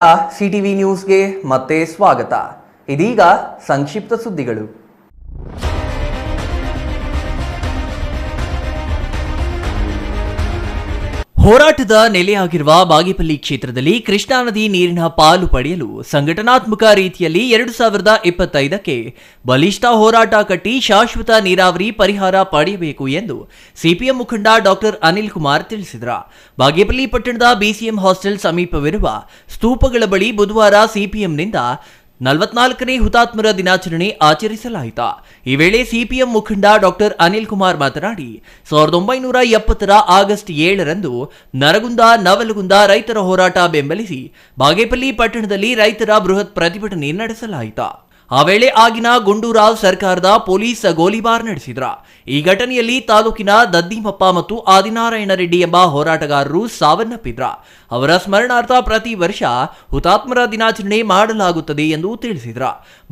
CTV ನ್ಯೂಸ್ಗೆ ಮತ್ತೆ ಸ್ವಾಗತ. ಇದೀಗ ಸಂಕ್ಷಿಪ್ತ ಸುದ್ದಿಗಳು. ಹೋರಾಟದ ನೆಲೆಯಾಗಿರುವ ಬಾಗೇಪಲ್ಲಿ ಕ್ಷೇತ್ರದಲ್ಲಿ ಕೃಷ್ಣಾ ನದಿ ನೀರಿನ ಪಾಲು ಪಡೆಯಲು ಸಂಘಟನಾತ್ಮಕ ರೀತಿಯಲ್ಲಿ 2025ಕ್ಕೆ ಬಲಿಷ್ಠ ಹೋರಾಟ ಕಟ್ಟಿ ಶಾಶ್ವತ ನೀರಾವರಿ ಪರಿಹಾರ ಪಡೆಯಬೇಕು ಎಂದು ಸಿಪಿಎಂ ಮುಖಂಡ ಡಾಕ್ಟರ್ ಅನಿಲ್ ಕುಮಾರ್ ತಿಳಿಸಿದರು. ಬಾಗೇಪಲ್ಲಿ ಪಟ್ಟಣದ ಬಿಸಿಎಂ ಹಾಸ್ಟೆಲ್ ಸಮೀಪವಿರುವ ಸ್ತೂಪಗಳ ಬಳಿ ಬುಧವಾರ ಸಿಪಿಎಂನಿಂದ 44ನೇ ಹುತಾತ್ಮರ ದಿನಾಚರಣೆ ಆಚರಿಸಲಾಯಿತು. ಈ ವೇಳೆ ಸಿಪಿಎಂ ಮುಖಂಡ ಡಾಕ್ಟರ್ ಅನಿಲ್ ಕುಮಾರ್ ಮಾತನಾಡಿ 1970ರ ಆಗಸ್ಟ್ 7ರಂದು ನರಗುಂದ ನವಲಗುಂದ ರೈತರ ಹೋರಾಟ ಬೆಂಬಲಿಸಿ ಬಾಗೇಪಲ್ಲಿ ಪಟ್ಟಣದಲ್ಲಿ ರೈತರ ಬೃಹತ್ ಪ್ರತಿಭಟನೆ ನಡೆಸಲಾಯಿತು. ಆ ವೇಳೆ ಆಗಿನ ಗುಂಡೂರಾವ್ ಸರ್ಕಾರದ ಪೊಲೀಸ್ ಗೋಲಿಬಾರ್ ನಡೆಸಿದ್ರ. ಈ ಘಟನೆಯಲ್ಲಿ ತಾಲೂಕಿನ ದದ್ದಿಮಪ್ಪ ಮತ್ತು ಆದಿನಾರಾಯಣ ರೆಡ್ಡಿ ಎಂಬ ಹೋರಾಟಗಾರರು ಸಾವನ್ನಪ್ಪಿದ್ರ. ಅವರ ಸ್ಮರಣಾರ್ಥ ಪ್ರತಿ ವರ್ಷ ಹುತಾತ್ಮರ ದಿನಾಚರಣೆ ಮಾಡಲಾಗುತ್ತದೆ ಎಂದು ತಿಳಿಸಿದ್ರ.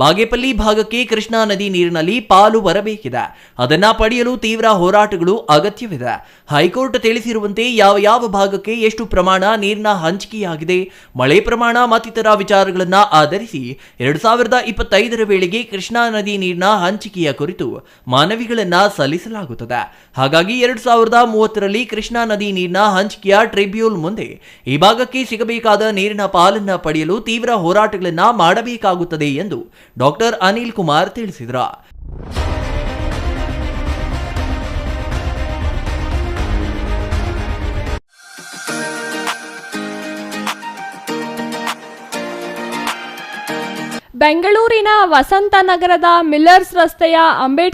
ಬಾಗೇಪಲ್ಲಿ ಭಾಗಕ್ಕೆ ಕೃಷ್ಣಾ ನದಿ ನೀರಿನಲ್ಲಿ ಪಾಲು ಬರಬೇಕಿದೆ. ಅದನ್ನ ಪಡೆಯಲು ತೀವ್ರ ಹೋರಾಟಗಳು ಅಗತ್ಯವಿದೆ. ಹೈಕೋರ್ಟ್ ತಿಳಿಸಿರುವಂತೆ ಯಾವ ಭಾಗಕ್ಕೆ ಎಷ್ಟು ಪ್ರಮಾಣ ನೀರಿನ ಹಂಚಿಕೆಯಾಗಿದೆ, ಮಳೆ ಪ್ರಮಾಣ ಮತ್ತಿತರ ವಿಚಾರಗಳನ್ನ ಆಧರಿಸಿ 2025ರ ವೇಳೆಗೆ ಕೃಷ್ಣಾ ನದಿ ನೀರಿನ ಹಂಚಿಕೆಯ ಕುರಿತು ಮನವಿಗಳನ್ನ ಸಲ್ಲಿಸಲಾಗುತ್ತದೆ. ಹಾಗಾಗಿ 2030ರಲ್ಲಿ ಕೃಷ್ಣಾ ನದಿ ನೀರಿನ ಹಂಚಿಕೆಯ ಟ್ರಿಬ್ಯುನಲ್ ಮುಂದೆ ಈ ಭಾಗಕ್ಕೆ ಸಿಗಬೇಕಾದ ನೀರಿನ ಪಾಲನ್ನ ಪಡೆಯಲು ತೀವ್ರ ಹೋರಾಟಗಳನ್ನ ಮಾಡಬೇಕಾಗುತ್ತದೆ ಎಂದು ಡಾಕ್ಟರ್ ಅನಿಲ್ ಕುಮಾರ್ ತಿಳಿಸಿದರು. ಬೆಂಗಳೂರಿನ ವಸಂತ ನಗರದ ಮಿಲ್ಲರ್ಸ್ ರಸ್ತೆಯ ಅಂಬೇಡ್ಕರ್